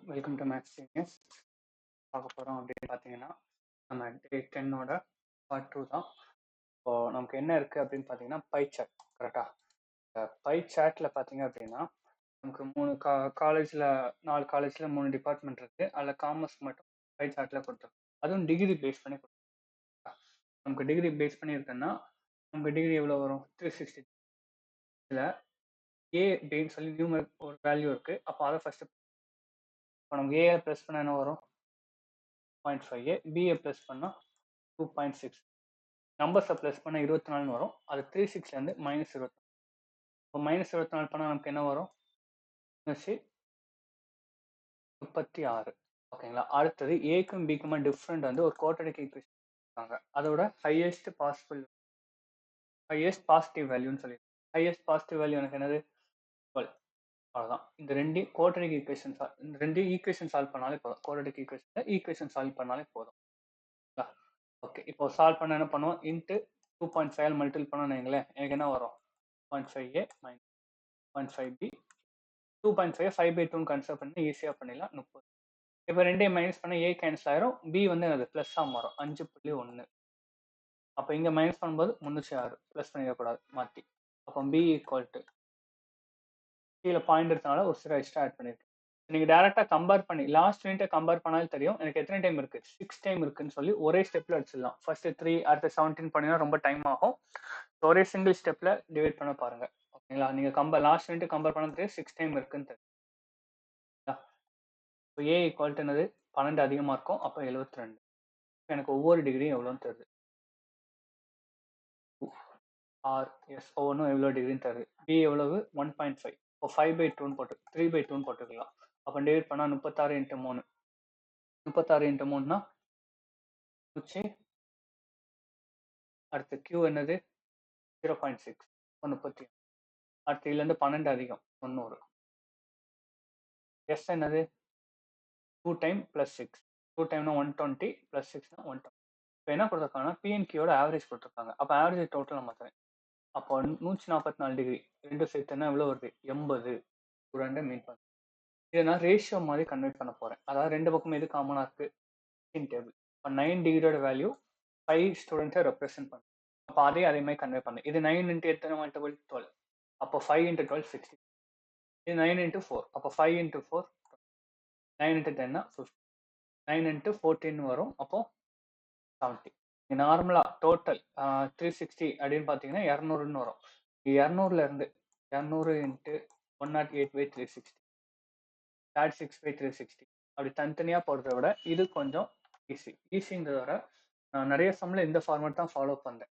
Welcome to maths genius. பார்க்க போகிறோம் அப்படின்னு பார்த்தீங்கன்னா நம்ம டே 10ஓட பார்ட் 2 தான். இப்போ நமக்கு என்ன இருக்குது அப்படின்னு பார்த்தீங்கன்னா பை சார்ட். கரெக்டாக பை சார்ட்டில் பார்த்தீங்க அப்படின்னா நமக்கு 3 காலேஜில் 4 காலேஜில் 3 டிபார்ட்மெண்ட் இருக்குது. அதில் காமர்ஸ் மட்டும் பை சார்ட்டில் கொடுத்துருக்கோம். அதுவும் டிகிரி பேஸ் பண்ணி கொடுத்துருக்கோம். நமக்கு டிகிரி பேஸ் பண்ணியிருக்குன்னா நமக்கு டிகிரி எவ்வளோ வரும்? 360. இதில் ஏ அப்படின்னு சொல்லி நியூமரிக் ஒரு வேல்யூ இருக்குது. அப்போ அதை ஃபஸ்ட்டு இப்போ நமக்கு ஏ ப்ளஸ் பண்ண என்ன வரும்? 0.5. பிஏ ப்ளஸ் பண்ணால் 2.6. நம்பர்ஸை ப்ளஸ் பண்ணால் 24 வரும். அது 36லேருந்து -24. இப்போ -24 பண்ணால் நமக்கு என்ன வரும்? 36. ஓகேங்களா? அடுத்தது ஏக்கும் பிக்குமா டிஃப்ரெண்ட் வந்து ஒரு குவாட்ரடிக் ஈக்குவேஷன் இருக்காங்க. அதோட ஹையஸ்ட் பாசிட்டிவ் வேல்யூன்னு சொல்லி ஹையஸ்ட் பாசிட்டிவ் வேல்யூ எனக்கு என்னது? 12. அவ்வளோதான். இந்த ரெண்டு குவாட்ரடிக் ஈக்குவேஷன் இந்த ரெண்டு ஈக்குவேஷன் சால்வ் பண்ணாலே போதும். குவாட்ரடிக் ஈக்குவேஷன் சால்வ் பண்ணாலே போதும். ஓகே, இப்போ சால்வ் பண்ண என்ன பண்ணுவோம்? இன்ட்டு 2.5 மல்டிபிள் பண்ணோன்னு வைங்களேன், எனக்கு என்ன வரும்? 0.5a minus 0.5b. 2.5 5/2 கன்சிடர் பண்ணி ஈஸியாக பண்ணிடலாம். 30. இப்போ ரெண்டையும் மைனஸ் பண்ண a கேன்சல் ஆயிரும். b வந்து அது ப்ளஸ்ஸாக மாறும். 5.1. அப்போ இங்கே மைனஸ் பண்ணும்போது 306 ப்ளஸ் பண்ணிடக்கூடாது மாற்றி. அப்போ b ஈக்குவல் டு கீழே பாயிண்ட் இருக்கனால ஒரு சில எக்ஸ்ட்ரா ஆட் பண்ணியிருக்கேன். நீங்கள் டேரெக்டாக கம்பேர் பண்ணி லாஸ்ட் யூனிட்டை கம்பேர் பண்ணாலும் தெரியும் எனக்கு எத்தனை டைம் இருக்குது. 6 டைம் இருக்குன்னு சொல்லி ஒரே ஸ்டெப்பில் அடிச்சிடலாம். ஃபர்ஸ்ட்டு 3 அடுத்து 17 பண்ணினா ரொம்ப டைம் ஆகும். ஒரே சிங்கிள் ஸ்டெப்பில் டிவைட் பண்ண பாருங்க. ஓகேங்களா? நீங்கள் லாஸ்ட் யூனிட் கம்பேர் பண்ணது 6 டைம் இருக்குன்னு தெரியும். இப்போ ஏ ஈக்குவல் டு என்னது? 12 அதிகமாக இருக்கும். அப்போ 72. எனக்கு ஒவ்வொரு டிகிரியும் எவ்வளோன்னு தருது. ஆர்எஸ் ஒவ்வொன்றும் எவ்வளோ டிகிரின்னு தருது. பி எவ்வளவு? 1.5. இப்போ 5/2 போட்டு 3/2 போட்டுக்கலாம். அப்போ டிவைட் பண்ணால் 36 × 3. 36 × 3னா அடுத்து Q என்னது? 0.6. 30. அடுத்து இதுலேருந்து 12 அதிகம் 90. எஸ் என்னது? 2 டைம் ப்ளஸ் 6. 2 டைம்னா 120 ப்ளஸ் 6னா 120. இப்போ என்ன கொடுத்துருக்காங்கன்னா பிஎன்கியோட ஆவரேஜ் கொடுத்துருக்காங்க. அப்போ ஆவரேஜ் டோட்டல் நம்ம தரேன். அப்போ 144 டிகிரி ரெண்டு சேர்த்துனா எவ்வளோ வருது? 80. ஒரு ரெண்டை மீன் பண்ண இதை நான் ரேஷியோ மாதிரி கன்வெர்ட் பண்ண போகிறேன். அதாவது ரெண்டு பக்கம் எது காமனாக இருக்குது? இன் டேபிள். இப்போ 9 டிகிரியோட வேல்யூ 5 ஸ்டூடெண்ட்ஸை ரெப்ரசென்ட் பண்ணும். அப்போ அதே மாதிரி கன்வெர்ட் பண்ணு. இது 9 × எத்தனை மல்டிபிள்? 12. அப்போ 5 × 12 60. இது 9 × 4. அப்போ 5 × 4 9 × 10 50. 9 × 14 வரும். அப்போ 70. நார்மலாக டோட்டல் 360 அப்படின்னு பார்த்தீங்கன்னா 200ன்னு வரும். 200லேருந்து 200 × 108/360 add 6/360 அப்படி தனித்தனியாக போடுறத விட இது கொஞ்சம் ஈஸிங்கிறத விட நான் நிறைய சம்மில் இந்த ஃபார்மேட் தான் ஃபாலோ பண்ணுறேன்.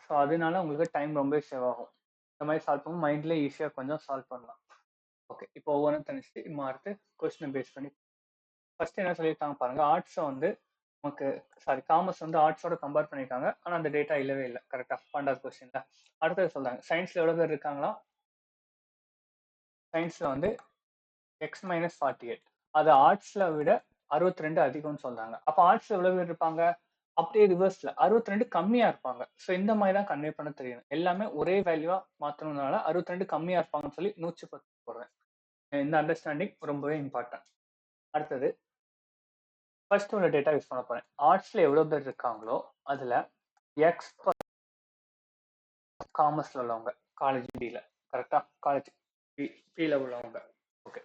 ஸோ அதனால உங்களுக்கு டைம் ரொம்ப சேவ் ஆகும். இந்த மாதிரி சால்வ் பண்ணும் மைண்ட்லேயே ஈஸியாக கொஞ்சம் சால்வ் பண்ணலாம். ஓகே, இப்போ ஒவ்வொன்றும் தனிச்சு அடுத்து கொஸ்டினை பேஸ் பண்ணி ஃபர்ஸ்ட் என்ன சொல்லியிருக்காங்க பாருங்க. ஆர்ட்ஸை வந்து நமக்கு காமர்ஸ் வந்து ஆர்ட்ஸோட கம்பேர் பண்ணியிருக்காங்க. ஆனால் அந்த டேட்டா இல்லவே இல்லை. கரெக்டாக 12வது கொஸ்டின்ல. அடுத்தது சொல்றாங்க சயின்ஸ்ல எவ்வளோ பேர் இருக்காங்களா? சயின்ஸ்ல வந்து எக்ஸ் மைனஸ் 48. அது ஆர்ட்ஸ்ல விட 62 அதிகம்னு சொல்றாங்க. அப்போ ஆர்ட்ஸ்ல எவ்வளோ பேர் இருப்பாங்க? அப்படியே ரிவர்ஸ்ல 62 கம்மியா இருப்பாங்க. ஸோ இந்த மாதிரி தான் கன்வே பண்ண தெரியணும். எல்லாமே ஒரே வேல்யூவா மாற்றணும்னால 62 கம்மியா இருப்பாங்கன்னு சொல்லி 110 போடுறேன். இந்த அண்டர்ஸ்டாண்டிங் ரொம்பவே இம்பார்ட்டன்ட். அடுத்தது ஃபர்ஸ்ட் உள்ள டேட்டா யூஸ் பண்ண போறேன். ஆர்ட்ஸ்ல எவ்வளவு பேர் இருக்காங்களோ அதுல எக்ஸ் காமர்ஸ்ல உள்ளவங்க காலேஜ் பில. கரெக்டா? காலேஜ் பில உள்ளவங்க. ஓகே,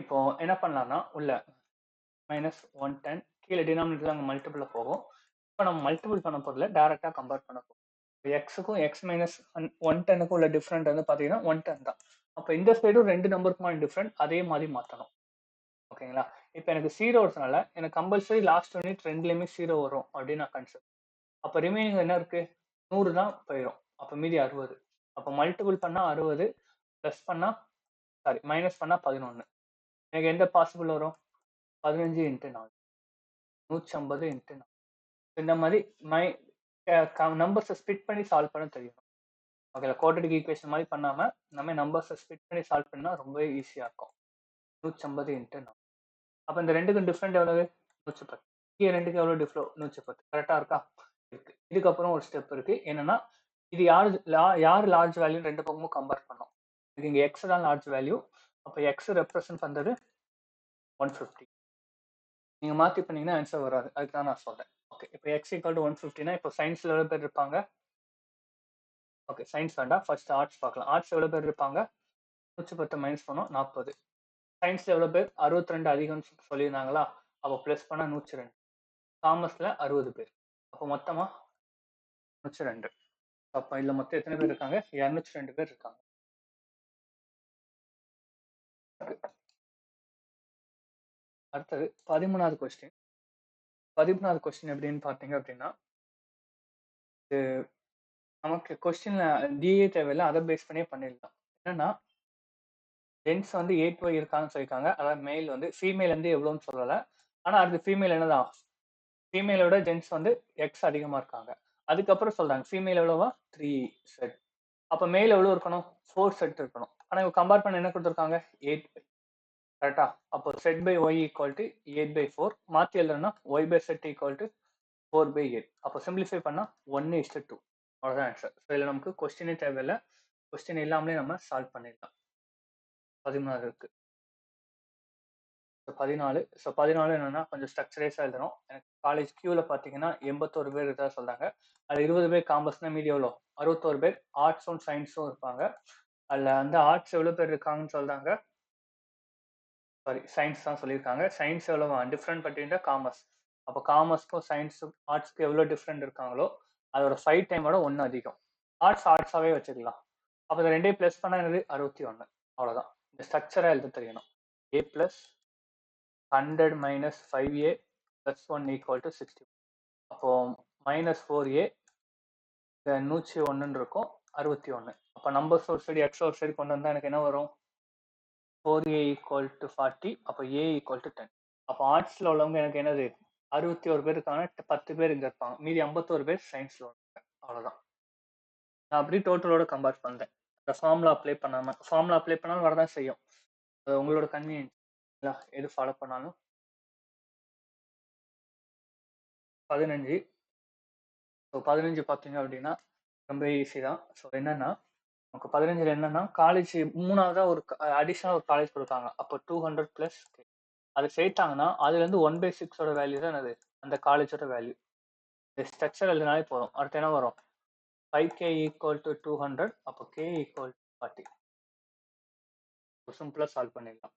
இப்போ என்ன பண்ணலாம்னா உள்ள -110 கீழே டினாமினேட்டர் அங்கே மல்டிபிள் போகும். இப்போ நம்ம மல்டிபிள் பண்ண போறதுல டைரக்டா கம்பேர் பண்ண போறோம். எக்ஸுக்கும் எக்ஸ் மைனஸ் 110க்கும் உள்ள டிஃப்ரெண்ட் வந்து பாத்தீங்கன்னா 110 தான். அப்போ இந்த சைடும் ரெண்டு நம்பருக்குமான டிஃப்ரெண்ட் அதே மாதிரி மாற்றணும். ஓகேங்களா? இப்போ எனக்கு 0 வரதுனால எனக்கு கம்பல்சரி லாஸ்ட் யூனிட் ரெண்டுலேயுமே 0 வரும் அப்படின்னு நான் கன்சிடர். அப்போ ரிமைனிங் என்ன இருக்கு? 100 தான் போயிடும். அப்போ மீதி 60. அப்போ மல்டிபிள் பண்ணா 60 ப்ளஸ் பண்ணா மைனஸ் பண்ணா 11. எனக்கு எந்த பாசிபிள் வரும்? 15 × 4 150 × 4. இந்த மாதிரி நம்பர்ஸை ஸ்பிட் பண்ணி சால்வ் பண்ண தெரியும். ஓகே, குவாட்ரடிக் ஈக்குவேஷன் மாதிரி பண்ணாம நம்ம நம்பர்ஸை ஸ்பிட் பண்ணி சால்வ் பண்ணா ரொம்பவே ஈஸியா இருக்கும். 150 × 4. அப்போ இந்த ரெண்டுக்கும் டிஃப்ரெண்ட் எவ்வளவு? 110. இங்கே ரெண்டுக்கும் எவ்வளவு டிஃப்ரெண்ட்? 110. கரெக்டா இருக்கா? இருக்கு. இதுக்கப்புறம் ஒரு ஸ்டெப் இருக்கு. என்னன்னா இது யார் லார்ஜ் வேல்யூ ரெண்டு பக்கமும் கம்பேர் பண்ணோம். இங்க எக்ஸ் தான் லார்ஜ் வேல்யூ. அப்போ எக்ஸ் ரெப்ரசன்ட் பண்றது 150. நீங்க மாத்தி பண்ணீங்கன்னா ஆன்சர் வராது. அதுக்கு தான் நான் சொல்றேன். ஓகே. இப்போ x = 150னா இப்போ சயின்ஸ்ல எவ்வளோ பேர் இருப்பாங்க? ஓகே. சயின்ஸ் வேண்டாம். ஃபர்ஸ்ட் ஆர்ட்ஸ் பார்க்கலாம். ஆர்ட்ஸ் எவ்வளோ பேர் இருப்பாங்க? 110 மைனஸ் பண்ணோம் 40. சயின்ஸ்ல எவ்வளோ பேர்? 62 அதிகம்னு சொல்லியிருந்தாங்களா? அப்போ பிளஸ் பண்ணா 102. காமர்ஸ்ல 60 பேர். அப்போ மொத்தமா 102. அப்ப இதுல மொத்தம் எத்தனை பேர் இருக்காங்க? 202 பேர் இருக்காங்க. அடுத்தது 13வது கொஸ்டின். 13வது கொஸ்டின் எப்படின்னு பார்த்தீங்க அப்படின்னா, இது நமக்கு கொஸ்டின்ல டிஏ தேவையில்ல. அதை பேஸ் பண்ணியே பண்ணிடலாம். என்னன்னா, ஜென்ஸ் வந்து 8Y இருக்காங்கன்னு சொல்லியிருக்காங்க. அதாவது மேல் வந்து ஃபீமேல் வந்து எவ்வளோன்னு சொல்லல. ஆனா அடுத்து ஃபீமேல் என்னதான்? ஃபீமேலோட ஜென்ஸ் வந்து எக்ஸ் அதிகமா இருக்காங்க. அதுக்கப்புறம் சொல்றாங்க ஃபீமேல் எவ்வளவா? 3 செட். அப்ப மேல் எவ்வளவு இருக்கணும்? 4 செட் இருக்கணும். ஆனா இவங்க கம்பேர் பண்ண என்ன கொடுத்துருக்காங்க? 8. கரெக்டா? அப்போ z by y equal to 8/4. மாத்தி எழுதுறோம்னா y by z equal to 4/8. அப்போ சிம்பிளிஃபை பண்ணா 1:2. அவ்வளவுதான் ஆன்சர். ஸோ இதுல நமக்கு கொஸ்டினே தேவையில்லை. கொஸ்டின் இல்லாமலே நம்ம சால்வ் பண்ணிடலாம். 14 இருக்கு. 14. ஸோ 14 என்னன்னா கொஞ்சம் ஸ்ட்ரக்சரைஸா எழுதணும். எனக்கு காலேஜ் கியூல பாத்தீங்கன்னா 81 பேர் இருக்கா சொல்றாங்க. அது 20 பேர் காமர்ஸ்னா மீதி எவ்வளோ? 61 பேர் ஆர்ட்ஸும் சயின்ஸும் இருப்பாங்க. அதுல வந்து ஆர்ட்ஸ் எவ்வளவு பேர் இருக்காங்கன்னு சொல்றாங்க? சாரி, சயின்ஸ் தான் சொல்லியிருக்காங்க. சயின்ஸ் எவ்வளவு டிஃப்ரெண்ட் பட்டிருந்தா காமர்ஸ். அப்போ காமர்ஸ்க்கும் சயின்ஸும் ஆர்ட்ஸ்க்கு எவ்வளோ டிஃப்ரெண்ட் இருக்காங்களோ அதோட 5 டைமோட 1 அதிகம். ஆர்ட்ஸ் ஆர்ட்ஸாவே வச்சுக்கலாம். அப்போ இந்த ரெண்டையும் பிளஸ் பண்ணா என்னது? 61. அவ்வளோதான். இந்த ஸ்ட்ரக்சரா எழுத தெரியணும். a plus 100 minus 5a plus 1 equal to 60. அப்போ மைனஸ் 4a 101 இருக்கும். 61. அப்போ நம்பர்ஸ் ஒரு சைடு எக்ஸ் ஒரு சைடு கொண்டு வந்தா எனக்கு என்ன வரும்? 4a equal to 40. அப்போ a ஈக்குவல் டு 10. அப்போ ஆர்ட்ஸ்ல உள்ளவங்க எனக்கு என்னது? 61 பேர் இருக்காங்க. 10 பேர் இங்க இருப்பாங்க. மீதி 51 பேர் சயின்ஸ்ல இருக்காங்க. அவ்வளவுதான். நான் அப்படி டோட்டலோட கம்பேர் பண்றேன். இந்த ஃபார்முலா அப்ளை பண்ணாம. ஃபார்முலா அப்ளை பண்ணாலும் வரதான் செய்யும். அது உங்களோட கன்வீனியன்ஸ். எது ஃபாலோ பண்ணாலும். 15. ஸோ 15 பார்த்தீங்க அப்படின்னா ரொம்ப ஈஸி தான். ஸோ என்னன்னா நமக்கு 15ல என்னன்னா காலேஜ் 3வதா ஒரு அடிஷனல் ஒரு காலேஜ் கொடுத்தாங்க. அப்போ 200 பிளஸ் அது சேர்த்தாங்கன்னா அதுல இருந்து 1/6 வேல்யூ தான் என்னது? அந்த காலேஜோட வேல்யூ. ஸ்ட்ரக்சர் எழுதினாலே போதும். அடுத்து என்ன வரும்? 5k equal to 200. அப்போ k ஈக்குவல் டு 40. சிம்பிளா சால்வ் பண்ணிடலாம்.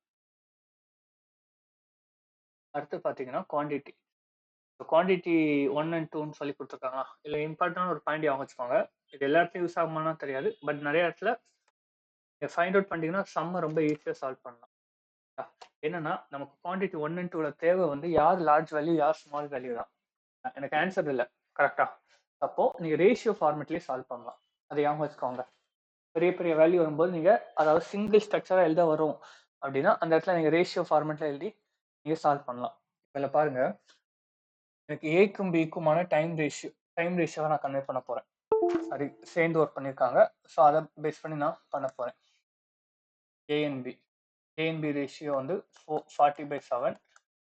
அடுத்து பார்த்தீங்கன்னா குவான்டிட்டி. குவான்டிட்டி 1 அண்ட் 2ன்னு சொல்லி கொடுத்துருக்காங்களா? இல்லை இம்பார்ட்டன்டான ஒரு பாயிண்ட் ஞாபகம் வச்சுக்கோங்க. இது எல்லாத்தையும் யூஸ் ஆகுமானா தெரியாது. பட் நிறைய இடத்துல ஃபைண்ட் அவுட் பண்ணிட்டீங்கன்னா சம்ம ரொம்ப ஈஸியாக சால்வ் பண்ணலாம். என்னன்னா நமக்கு குவான்டிட்டி 1 அண்ட் 2ல தேவை வந்து யார் லார்ஜ் வேல்யூ யார் ஸ்மால் வேல்யூ தான். எனக்கு ஆன்சர் இல்லை. கரெக்டா? அப்போ நீங்க ரேஷியோ ஃபார்மேட்லயே சால்வ் பண்ணலாம். அதை ஞாபகம் வச்சுக்கோங்க. பெரிய பெரிய வேல்யூ வரும்போது நீங்க அதாவது சிங்கிள் ஸ்ட்ரக்சரா எழுத வரும் அப்படின்னா அந்த இடத்துல நீங்க ரேஷியோ ஃபார்மேட்ல எழுதி நீங்க சால்வ் பண்ணலாம். இதுல பாருங்க, எனக்கு ஏக்கும் பிக்குமான டைம் ரேஷியோவை நான் கன்வே பண்ண போறேன். சாரி, சேர்ந்து ஒர்க் பண்ணியிருக்காங்க. ஸோ அதை பேஸ் பண்ணி நான் பண்ண போறேன். ஏஎன்பி ரேஷியோ வந்து 40/7.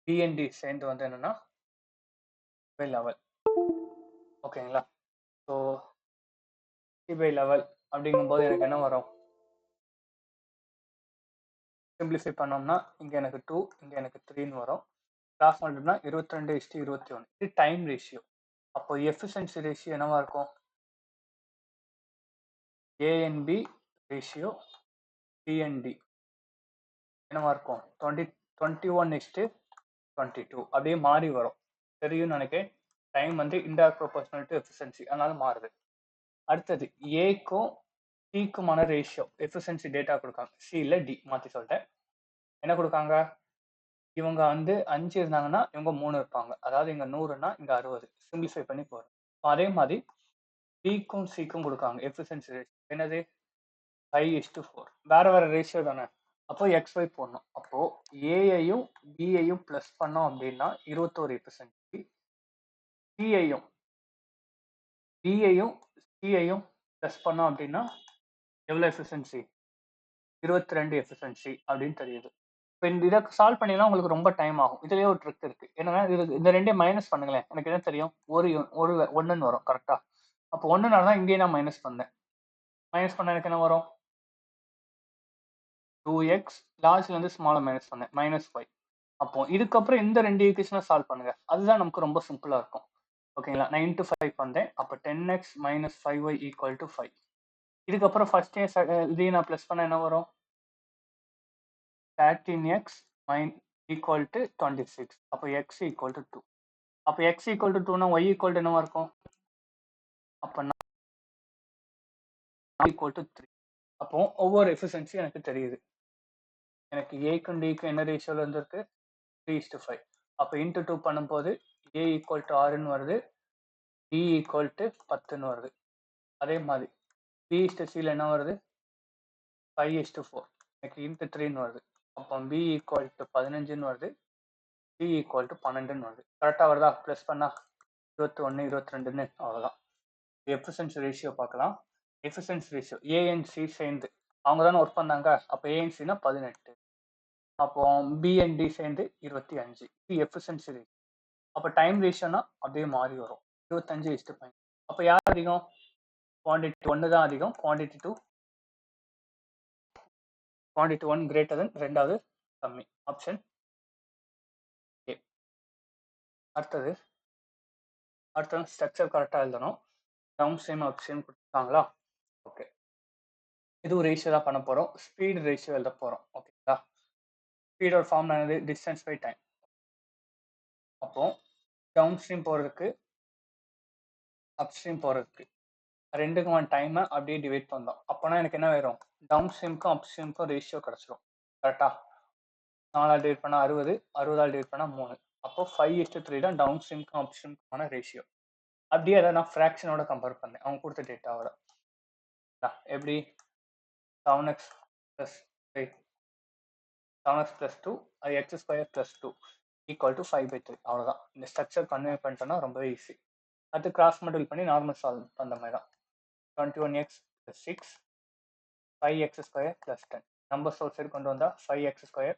பிஎன்டி சேர்ந்து வந்து என்னன்னா 11. ஓகேங்களா? ஸோ 50/11 அப்படிங்கும்போது எனக்கு என்ன வரும்? சிம்பிளிஃபை பண்ணோம்னா இங்க எனக்கு 2, இங்க எனக்கு 3ன்னு வரும். கிராஸ் மல்டிப்னா 22:21. இது டைம் ரேஷியோ. அப்போ எஃபிஷியன்சி ரேஷியோ என்னவா இருக்கும்? ஏஎன்பி ரேஷியோ பிஎன்டி என்னவா இருக்கும்? 21:22 அப்படியே மாறி வரும். தெரியும் நினைக்கிறேன். டைம் வந்து இன்டைரக்ட் ப்ரொபோர்ஷனல் டு எஃபிஷியன்சி, அதனால மாறுது. அடுத்தது ஏக்கும் டிக்குமான ரேஷியோ எஃபிஷியன்சி டேட்டா கொடுக்காங்க. சி இல்ல டி மாத்தி சொல்லிட்டேன். என்ன கொடுக்காங்க? இவங்க வந்து 5 இருந்தாங்கன்னா இவங்க 3 இருப்பாங்க. அதாவது இங்க 100னா இங்க 60. சிம்பிளிஃபை பண்ணி போறோம். அதே மாதிரி பிக்கும் சிக்கும் கொடுக்காங்க எஃபிஷியன்சி ரேஷியோ. என்னது? 5:4. வேற வேற ரேஷியோ தானே. அப்போ XY போடணும். அப்போ ஏயையும் பியையும் பிளஸ் பண்ணோம் அப்படின்னா 21 எஃபிஷியன்சி. சியையும் பியையும் சியையும் பிளஸ் பண்ணோம் அப்படின்னா எவ்வளவு எஃபிஷியன்சி? 22 எஃபிஷியன்சி அப்படின்னு தெரியுது. இப்போ இதை சால்வ் பண்ணீங்கன்னா உங்களுக்கு ரொம்ப டைம் ஆகும். இதுலயே ஒரு ட்ரிக் இருக்கு. என்னன்னா இந்த ரெண்டையும் மைனஸ் பண்ணுங்களேன். எனக்கு என்ன தெரியும்? ஒரு ஒன்றுன்னு வரும். கரெக்டா? அப்போ ஒன்றுனால தான் இங்கேயே நான் மைனஸ் பண்ணேன். மைனஸ் பண்ண எனக்கு என்ன வரும்? 2x. லார்ஜ்ல இருந்து ஸ்மாலை மைனஸ் பண்ணேன். -5. அப்போ இதுக்கப்புறம் இந்த 2 ஈக்குவேஷனை சால்வ் பண்ணுங்க. அதுதான் நமக்கு ரொம்ப சிம்பிளா இருக்கும். ஓகேங்களா? நான் இன்டு 5 வந்தேன். அப்போ 10x minus 5y equal to 5. இதுக்கப்புறம் ஃபர்ஸ்ட் இதையும் நான் ப்ளஸ் பண்ண என்ன வரும்? 13x equal to 26. அப்போ x ஈக்குவல் டு 2. அப்போ x ஈக்குவல் டு 2னா y ஈக்குவல் டு என்னவா இருக்கும்? அப்போ ஈக்குவல் டு 3. அப்போ ஒவ்வொரு எஃபிஷியன்சி எனக்கு தெரியுது. எனக்கு ஏக்கும் டிக்கும் என்ன ரேஷியோல இருந்திருக்கு? 3:5. அப்போ இன்டு 2 பண்ணும்போது a ஈக்குவல் டு 6ன்னு வருது, b ஈக்குவல் டு 10ன்னு வருது. அதே மாதிரி b/cல என்ன வருது? 5:4. எனக்கு இன்டு 3ன்னு வருது. அப்போ b ஈக்குவல் டு 15ன்னு வருது, c ஈக்குவல் டு 12ன்னு வருது. கரெக்டாக வருதா? ப்ளஸ் பண்ணா 21, 22ன்னு அவ்வளோதான். எஃபிஷியன்சி ரேஷியோ பார்க்கலாம். Efficiency ratio A and C சேர்ந்து அவங்க தானே ஒர்க் பண்ணாங்க. அப்போ ஏ அண்ட் சினா 18, அப்போ பி அண்ட் டி சேர்ந்து 25. இது எஃபிஷியன்சி ரேஷியோ. அப்போ டைம் ரேஷியோனா அப்படியே மாறி வரும். 25:5. அப்போ யார் அதிகம்? குவான்டிட்டி 1 தான் அதிகம். குவான்டிட்டி 1 கிரேட்டர் தென் ரெண்டாவது கம்மி. Option A. அடுத்தது ஸ்ட்ரக்சர் கரெக்டாக எழுதணும். டவுன் ஸ்ட்ரீம் அப் ஸ்ட்ரீம் கொடுத்துருக்காங்களா? ஓகே, இதுவும் ரேஷியோ தான் பண்ண போகிறோம். ஸ்பீடு ரேஷியோ எழுத போகிறோம். ஓகேங்களா? ஸ்பீடோட ஃபார்ம் என்னது? Distance by time. அப்போ டவுன் ஸ்ட்ரீம் போகிறதுக்கு அப் ஸ்ட்ரீம் போகிறதுக்கு ரெண்டுக்குமான டைமை அப்படியே டிவைட் பண்ணோம். அப்போனா எனக்கு என்ன வரும்? டவுன் ஸ்ட்ரீமுக்கும் அப் ஸ்ட்ரீமுக்கும் ரேஷியோ கிடச்சிரும். கரெக்டா? 4ஆல் டிவைட் பண்ணால் 60, 60ஆல் டிவைட் பண்ணால் 3. அப்போ 5:3 தான் டவுன் ஸ்ட்ரீமுக்கும் அப் ஸ்ட்ரீமுக்குமான ரேஷியோ. அப்படியே அதை நான் ஃப்ராக்ஷனோட கம்பேர் பண்ணேன் அவங்க கொடுத்த டேட்டாவோட. எப்படி? 7x plus 3, 7x plus 2, அது x square plus 2 equal to 5/3. அவ்வளோதான். இந்த ஸ்ட்ரக்சர் கன்வே பண்ணிட்டோம்னா ரொம்பவே ஈஸி. அடுத்து கிராஸ் மல்டிபிள் பண்ணி நார்மல் சால்வ் பண்ணுற மாதிரி தான். 21x plus 6, 5x square plus 10. Numbers ஒரு சைடு கொண்டு வந்தால் 5x square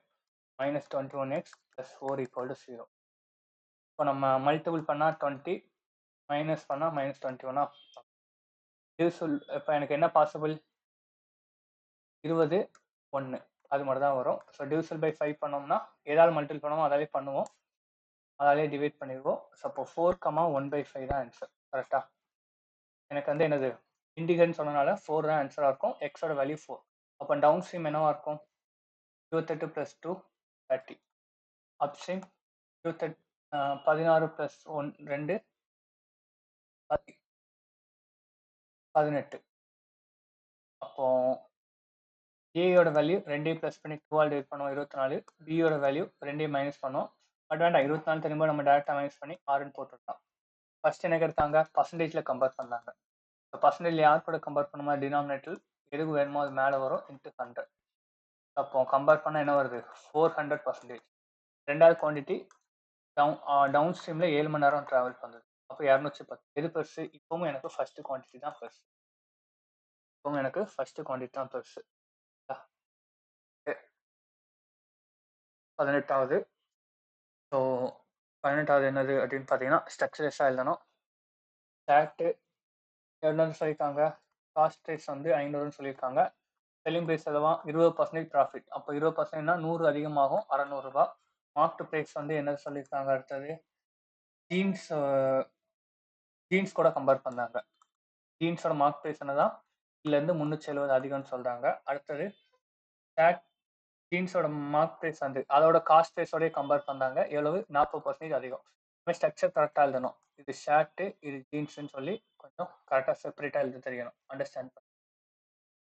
minus 21x plus 4 equal to 0. இப்போ நம்ம மல்டிபிள் பண்ணால் 20, மைனஸ் பண்ணால் -21. இப்போ எனக்கு என்ன பாசிபிள்? 20, 1 அது மட்டும் தான் வரும். ஸோ டிவிசல் பை 5 பண்ணோம்னா ஏதாவது மல்டிபிள் பண்ணுவோம், அதாலே பண்ணுவோம், அதாலே டிவைட் பண்ணிடுவோம். ஸோ அப்போ 4,1/5 தான் ஆன்சர். கரெக்டா? எனக்கு வந்து என்னது இன்டிகர்னு சொன்னனால 4 தான் ஆன்சராக இருக்கும். எக்ஸோட வேல்யூ 4. அப்போ டவுன் ஸ்ட்ரீம் என்னவா இருக்கும்? 28 + 2 30. அப் ஸ்ட்ரீம் 16 + 2 18. அப்போ ஏயோட வேல்யூ 2 ப்ளஸ் பண்ணி 2ஆல் டிவைட் பண்ணுவோம், 24. பியோட வேல்யூ 2 மைனஸ் பண்ணுவோம். பட் வேண்டாம், 24 திரும்ப நம்ம டேரெக்டாக மைனஸ் பண்ணி 6ன்னு போட்டுருக்கோம். ஃபர்ஸ்ட் என்ன எடுத்தாங்க? பர்சன்டேஜில் கம்பேர் பண்ணாங்க. இப்போ பர்சன்டேஜ் யார் கூட கம்பேர் பண்ணுமா? டினாமினேட்டர் எதுக்கு வேணுமோ அது மேலே வரும், இன்ட்டு 100. அப்போ கம்பேர் பண்ணால் என்ன வருது? 400%. ரெண்டாவது குவான்டிட்டி டவுன் ஸ்ட்ரீமில் 7 மணி நேரம் ட்ராவல் பண்ணுது. அப்போ 210. எது பெருசு? இப்போவும் எனக்கு ஃபர்ஸ்ட் குவான்டிட்டி தான் பெருசு. இப்போவும் எனக்கு ஃபர்ஸ்ட் குவான்டிட்டி தான் பெருசு. 18வது. ஸோ 18வது என்னது அப்படின்னு பார்த்தீங்கன்னா ஸ்ட்ரக்சரஸாக எழுதணும். ஸ்டாட்டு எவ்வளோன்னு சொல்லியிருக்காங்க? காஸ்ட் ப்ரைஸ் வந்து 500ன்னு சொல்லியிருக்காங்க. செல்லிங் ப்ரைஸ் எவ்வளவா? 20% ப்ராஃபிட். அப்போ 20%னா 100 அதிகமாகும், 600 ரூபா. மார்க்டு ப்ரைஸ் வந்து என்ன சொல்லியிருக்காங்க? அடுத்தது ஜீன்ஸ் கூட கம்பேர் பண்ணாங்க. ஜீன்ஸோட மார்க் ப்ரைஸ் என்னதான்? இதுலேருந்து 370 அதிகம்னு சொல்கிறாங்க. அடுத்தது ஸ்டாட் ஜீன்ஸோட மார்க் ப்ரைஸ் வந்து அதோட காஸ்ட் ப்ரைஸோடய கம்பேர் பண்ணாங்க. எவ்வளவு? 40% அதிகம். ஸ்ட்ரக்சர் கரெக்டாக எழுதணும். இது ஷர்ட்டு, இது ஜீன்ஸ்ன்னு சொல்லி கொஞ்சம் கரெக்டாக செப்பரேட்டாக எழுத தெரியணும். அண்டர்ஸ்டாண்ட் பண்ண.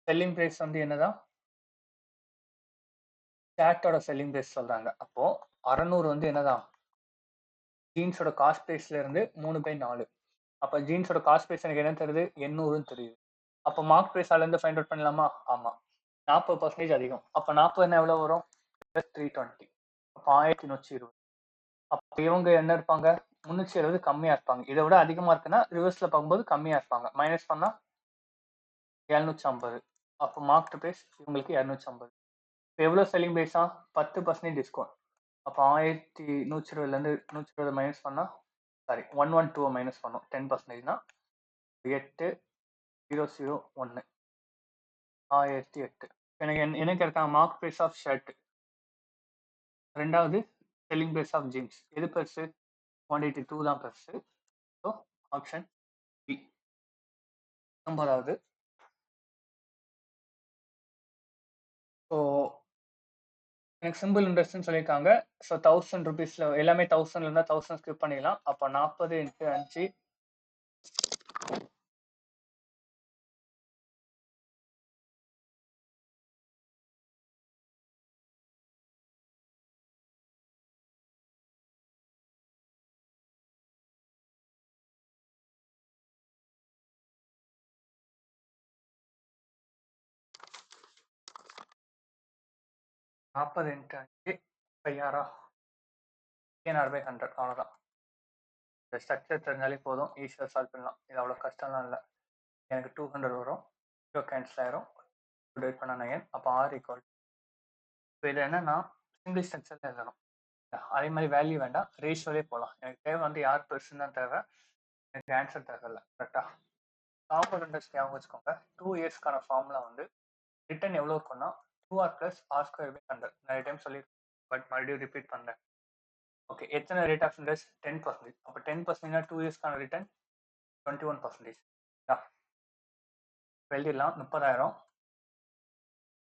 செல்லிங் ப்ரைஸ் வந்து என்னதான்? ஷர்ட்டோட செல்லிங் ப்ரைஸ் சொல்கிறாங்க. அப்போது 600 வந்து என்னதான்? ஜீன்ஸோட காஸ்ட் ப்ரைஸ்ல இருந்து 3/4. அப்போ ஜீன்ஸோட காஸ்ட் ப்ரைஸ் எனக்கு என்ன தெரியுது? 800ன்னு தெரியுது. அப்போ மார்க் ப்ரைஸ் அதுலேருந்து ஃபைண்ட் அவுட் பண்ணலாமா? ஆமாம். 40% அதிகம். அப்போ 40 எவ்வளோ வரும்? +320. அப்போ 1120. அப்போ இவங்க என்ன இருப்பாங்க? 370 கம்மியா இருப்பாங்க. இதை விட அதிகமா இருக்குன்னா ரிவர்ஸ்ல பார்க்கும்போது கம்மியா இருப்பாங்க. மைனஸ் பண்ணா 750. அப்போ மார்க்டு ப்ரைஸ் இவங்களுக்கு 250. இப்போ எவ்வளோ செல்லிங் ப்ரைஸா? 10% டிஸ்கவுண்ட். அப்போ 1120லேருந்து 120 மைனஸ் பண்ணா சாரி 112 மைனஸ் பண்ணோம். 10%னா 8,001. 1008. எனக்கு என்ன கிடைக்காங்க? Mark price of shirt. ரெண்டாவது செல்லிங் பிரைஸ் ஆஃப் ஜீன்ஸ் எது பெருசு? குவான்டிட்டி 2 தான் பெருசு. So option B. 9வது. ஸோ எனக்கு சிம்பிள் இன்ட்ரெஸ்ட்னு சொல்லியிருக்காங்க. ஸோ ₹1000 எல்லாமே 1000 இருந்தா 1000 ஸ்கிப் பண்ணிடலாம். அப்போ 40 × 5 40 × 5 5000 PNR/100 அவ்வளோதான். இந்த ஸ்ட்ரக்சர் தெரிஞ்சாலே போதும், ஈஸியாக சால்வ் பண்ணலாம். இது அவ்வளோ கஷ்டம்லாம் இல்லை. எனக்கு 200 வரும், 0 கேன்சல் ஆயிரும், டிவைட் பண்ண 9. அப்போ R = இப்போ இது என்னன்னா சிங்கிள் ஸ்ட்ரக்சரில் எழுதணும். அதே மாதிரி வேல்யூ வேண்டாம், ரேஷியோலே போகலாம். எனக்கு தேவை வந்து யார் பெருசுன்னு தான் தேவை, எனக்கு ஆன்சர் தேவையில்ல. கரெக்டாக காம்பவுண்ட் இன்ட்ரெஸ்ட் ஞாபகம் வச்சுக்கோங்க. 2 இயர்ஸ்க்கான ஃபார்முலா வந்து ரிட்டர்ன் எவ்வளோ இருக்குன்னா 2R + R²/100. நிறைய டைம் சொல்லியிருக்கேன், பட் மறுபடியும் ரிப்பீட் பண்ணுறேன். ஓகே, எத்தனை ரேட் ஆஃப் இன்ட்ரெஸ்ட்? 10%. அப்போ 10%னா 2 இயர்ஸ்க்கான ரிட்டர்ன் 21%. எழுதிடலாம். 30,000.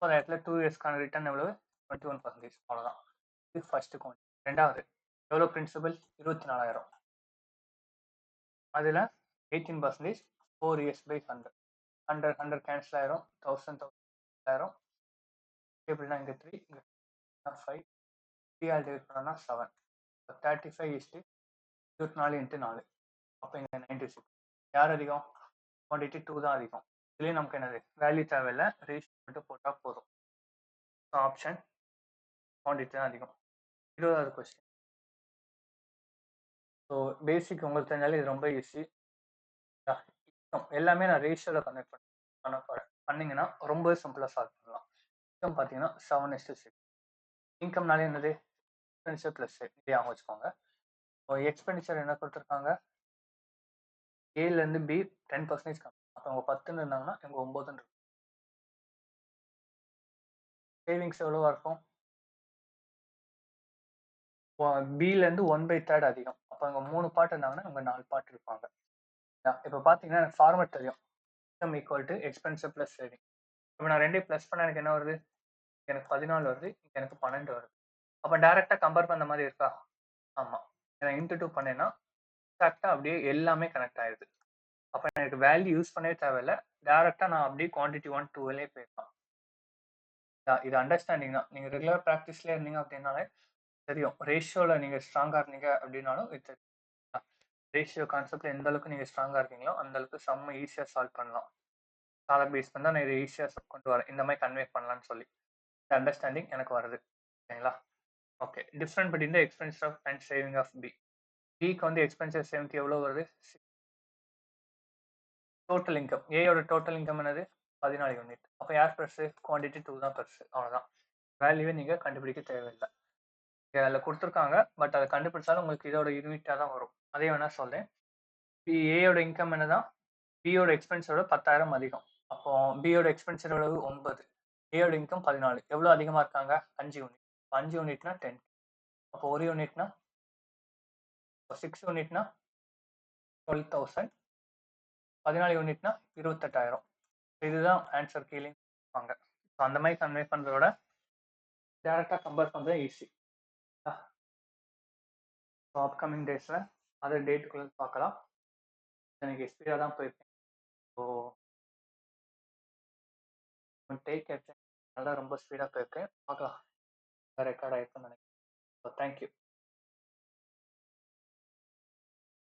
30,000த்துல 2 இயர்ஸ்க்கான ரிட்டர்ன் எவ்வளவு? 21%. அவ்வளோதான். இது ஃபர்ஸ்ட் கவுண்ட். ரெண்டாவது எவ்வளோ பிரின்சிபல்? 24,000. அதில் 18% 4 years/100. 100 கேன்சல் ஆயிரும், 1000 ஆயிரும். எப்படின்னா இங்கே 3, இங்கே 5, 3 ஆல் டிவைட் பண்ணோம்னா 7. 35 24 × 4. அப்போ இங்கே 96. யார் அதிகம்? குவான்டிட்டி 2 தான் அதிகம். இதுலேயும் நமக்கு என்னது வேல்யூ தேவையில்லை, ரேஷியோ மட்டும் போட்டால் போதும். ஸோ ஆப்ஷன் குவான்டிட்டி தான் அதிகம். 20வது கொஸ்டின். ஸோ பேசிக் உங்களுக்கு தெரிஞ்சாலே இது ரொம்ப ஈஸி. எல்லாமே நான் ரேஷியோவில் கனெக்ட் பண்ண போகிறேன். பண்ணிங்கன்னா ரொம்ப சிம்பிளாக சால்வ் பண்ணலாம். இன்கம் பார்த்தீங்கன்னா 7:6. இன்கம்னாலே என்னது? எக்ஸ்பென்டிச்சர் ப்ளஸ் இதே ஆகும் வச்சுக்கோங்க. இப்போ எக்ஸ்பென்டிச்சர் என்ன கொடுத்துருக்காங்க? ஏலேருந்து பி 10% கம்மி. அப்போ அவங்க 10ன்னு இருந்தாங்கன்னா இவங்க 9ன்னு இருக்கும். சேவிங்ஸ் எவ்வளோவா இருக்கும்? பிலேருந்து 1/3 அதிகம். அப்போ இவங்க 3 பார்ட் இருந்தாங்கன்னா இவங்க 4 பார்ட் இருப்பாங்க. இப்போ பார்த்தீங்கன்னா எனக்கு ஃபார்மட் தெரியும். Income equal to expenditure plus saving. இப்போ நான் ரெண்டையும் ப்ளஸ் பண்ணால் எனக்கு என்ன வருது? எனக்கு 14 வருது, எனக்கு 12 வருது. அப்போ டேரெக்டாக கம்பேர் பண்ண மாதிரி இருக்கா? ஆமாம். நான் இன்ட்டு 2 பண்ணேன்னா கரெக்டாக அப்படியே எல்லாமே கனெக்ட் ஆயிடுது. அப்போ எனக்கு வேல்யூ யூஸ் பண்ணவே தேவையில்லை, டேரெக்டாக நான் அப்படியே குவான்டிட்டி 1, 2லே போயிடலாம். இது அண்டர்ஸ்டாண்டிங் தான். நீங்கள் ரெகுலர் ப்ராக்டிஸ்லேயே இருந்தீங்க அப்படின்னாலே தெரியும். ரேஷியோவில் நீங்கள் ஸ்ட்ராங்காக இருந்தீங்க அப்படின்னாலும் இது ரேஷியோ கான்செப்ட்ல எந்த அளவுக்கு நீங்கள் ஸ்ட்ராங்காக இருக்கீங்களோ அந்த அளவுக்கு செம்ம ஈஸியாக சால்வ் பண்ணலாம். காலர் பேஸ் பண்ணி தான் நான் இதை ஈஸியாக கொண்டு வரேன், இந்த மாதிரி கன்வே பண்ணலாம்னு சொல்லி. இந்த அண்டர்ஸ்டாண்டிங் எனக்கு வருது. ஓகேங்களா? Okay, different between the expense of and saving of B. பிக்கு வந்து எக்ஸ்பென்சர் சேவிங்க்கு எவ்வளோ வருது? Total income. ஏயோட டோட்டல் இன்கம் என்னது? 14 யூனிட். அப்போ யார் பெருசு? குவான்டிட்டி 2 தான் பெருசு. அவ்வளோதான். வேல்யூவே நீங்கள் கண்டுபிடிக்க தேவையில்லை. அதில் கொடுத்துருக்காங்க, பட் அதை கண்டுபிடிச்சாலும் உங்களுக்கு இதோட யூனிட்டாக தான் வரும். அதே வேணா சொல்றேன். ஏயோட இன்கம் என்னதான்? பியோட எக்ஸ்பென்ஸோட 10,000 அதிகம். அப்போ பியோட எக்ஸ்பென்சர் எவ்வளவு? 9. ஏயோட இன்கம் 14. எவ்வளோ அதிகமாக இருக்காங்க? 5 யூனிட். 5 யூனிட்னா 10. அப்போ 1 யூனிட்னா 6 யூனிட்னா 12,000. 14 யூனிட்னா 28,000. இதுதான் ஆன்சர் கீழே வாங்க. ஸோ அந்த மாதிரி கன்வே பண்ணுறதோட டேரெக்டாக கம்பேர் பண்ணுறது ஈஸி. ஸோ அப்கமிங் டேஸில் அதர் டேட்டுக்குள்ளே பார்க்கலாம். எனக்கு ஸ்பீடாக தான் போயிருக்கேன். So take care. நல்லா ரொம்ப ஸ்பீடாக போயிருக்கேன். பார்க்கலாம் ரெக்கார்ட் ஆயிருக்குன்னு நினைக்கிறேன். So thank you.